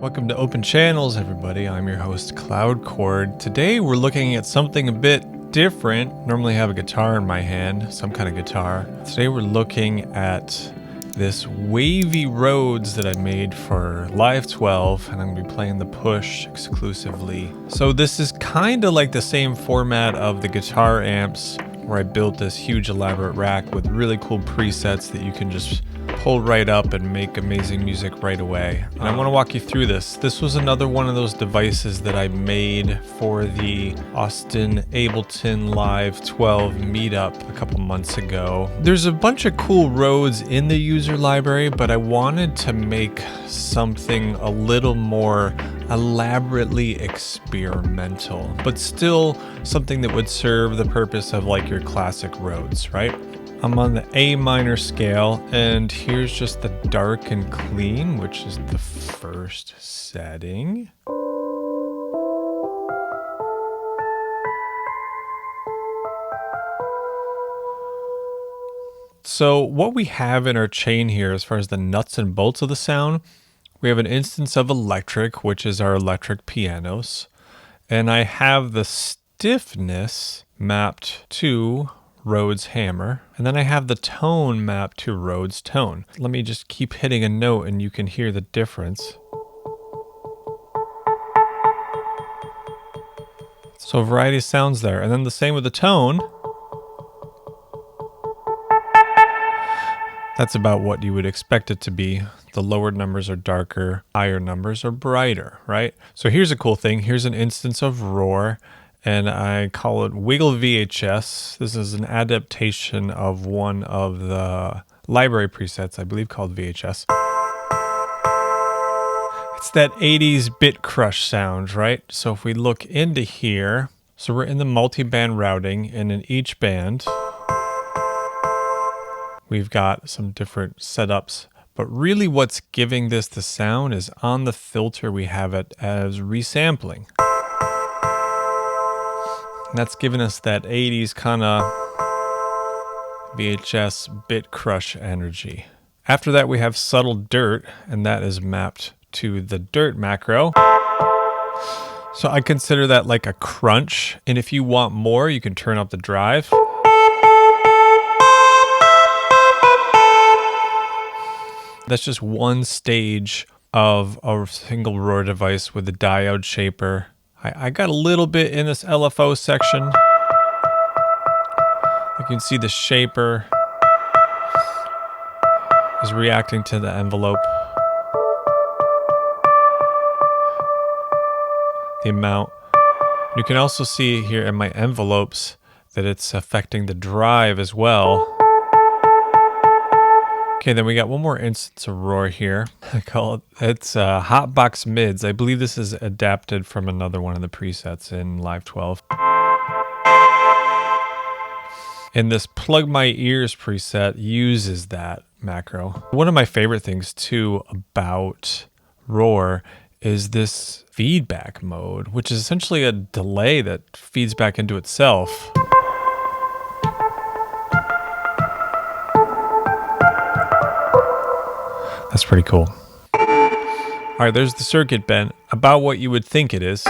Welcome to Open Channels, everybody. I'm your host, Cloudchord. Today we're looking at something a bit different. Normally I have a guitar in my hand, some kind of guitar. Today we're looking at this Wavy Rhodes that I made for Live 12, and I'm going to be playing the push exclusively. So this is kind of like the same format of the guitar amps, where I built this huge elaborate rack with really cool presets that you can just pull right up and make amazing music right away. And I want to walk you through this. This was another one of those devices that I made for the Austin Ableton Live 12 meetup a couple months ago. There's a bunch of cool Rhodes in the user library, but I wanted to make something a little more elaborately experimental, but still something that would serve the purpose of like your classic Rhodes, right? I'm on the A minor scale, and here's just the dark and clean, which is the first setting. So what we have in our chain here, as far as the nuts and bolts of the sound, we have an instance of electric, which is our electric pianos, and I have the stiffness mapped to Rhodes hammer, and then I have the tone mapped to Rhodes tone. Let me just keep hitting a note and you can hear the difference. So a variety of sounds there, and then the same with the tone. That's about what you would expect it to be. The lower numbers are darker, higher numbers are brighter, right? So here's a cool thing. Here's an instance of roar, and I call it Wiggle VHS. This is an adaptation of one of the library presets, I believe called VHS. It's that 80s bit crush sound, right? So if we look into here, so we're in the multi-band routing, and in each band, we've got some different setups. But really what's giving this the sound is on the filter we have it as resampling. And that's giving us that 80s kind of VHS bit crush energy. After that we have subtle dirt, and that is mapped to the dirt macro. So I consider that like a crunch, and if you want more you can turn up the drive. That's just one stage of a single roar device with the diode shaper. I got a little bit in this LFO section. You can see the shaper is reacting to the envelope. The amount. You can also see here in my envelopes that it's affecting the drive as well. Okay, then we got one more instance of roar here. I call it's Hotbox Mids. I believe this is adapted from another one of the presets in Live 12. And this Plug My Ears preset uses that macro. One of my favorite things too about roar is this feedback mode, which is essentially a delay that feeds back into itself. That's pretty cool. All right, there's the circuit bend, about what you would think it is.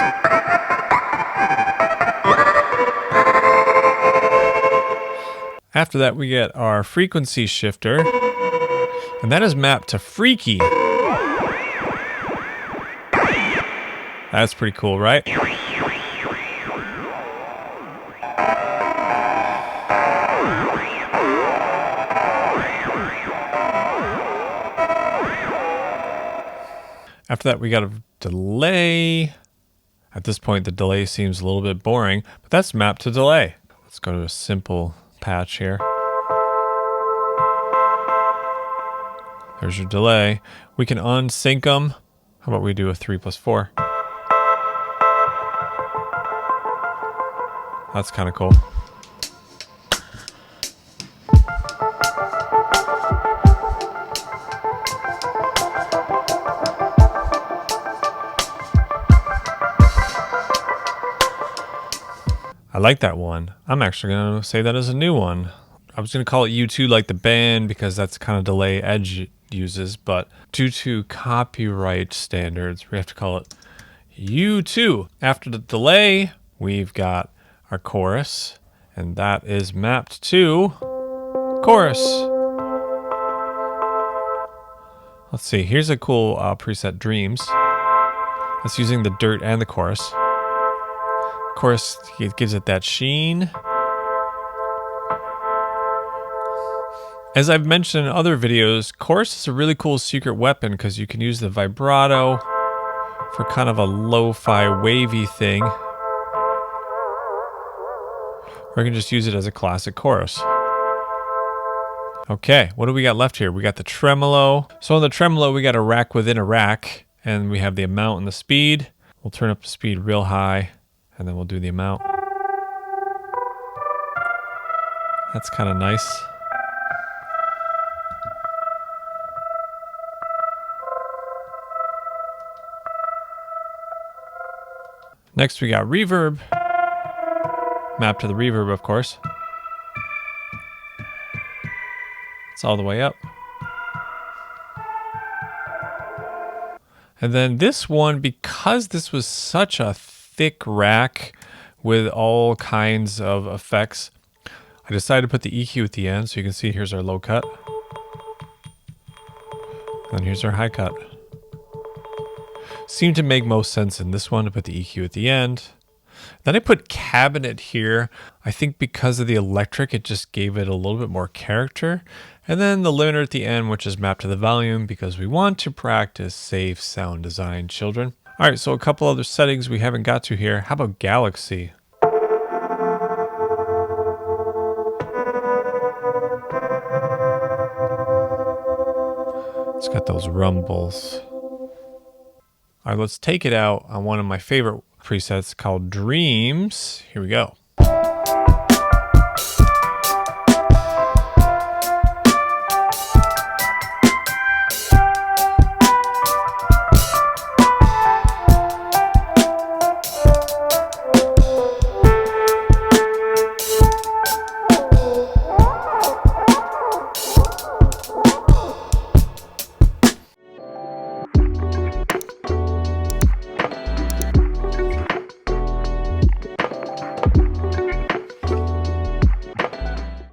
After that, we get our frequency shifter, and that is mapped to freaky. That's pretty cool, right? After that, we got a delay. At this point, the delay seems a little bit boring, but that's mapped to delay. Let's go to a simple patch here. There's your delay. We can unsync them. How about we do a 3+4? That's kind of cool. I like that one. I'm actually going to say that as a new one. I was going to call it U2 like the band because that's kind of delay edgy, uses, but due to copyright standards, we have to call it U2. After the delay, we've got our chorus, and that is mapped to chorus. Let's see, here's a cool preset, Dreams. That's using the dirt and the chorus. Chorus, it gives it that sheen. As I've mentioned in other videos, chorus is a really cool secret weapon because you can use the vibrato for kind of a lo-fi wavy thing. Or you can just use it as a classic chorus. Okay, what do we got left here? We got the tremolo. So on the tremolo, we got a rack within a rack, and we have the amount and the speed. We'll turn up the speed real high, and then we'll do the amount. That's kind of nice. Next, we got reverb. Map to the reverb, of course. It's all the way up. And then this one, because this was such a thick rack with all kinds of effects, I decided to put the EQ at the end. So you can see here's our low cut. And here's our high cut. Seemed to make most sense in this one to put the EQ at the end. Then I put cabinet here. I think because of the electric, it just gave it a little bit more character. And then the limiter at the end, which is mapped to the volume because we want to practice safe sound design, children. All right, so a couple other settings we haven't got to here. How about Galaxy? It's got those rumbles. All right, let's take it out on one of my favorite presets called Dreams. Here we go.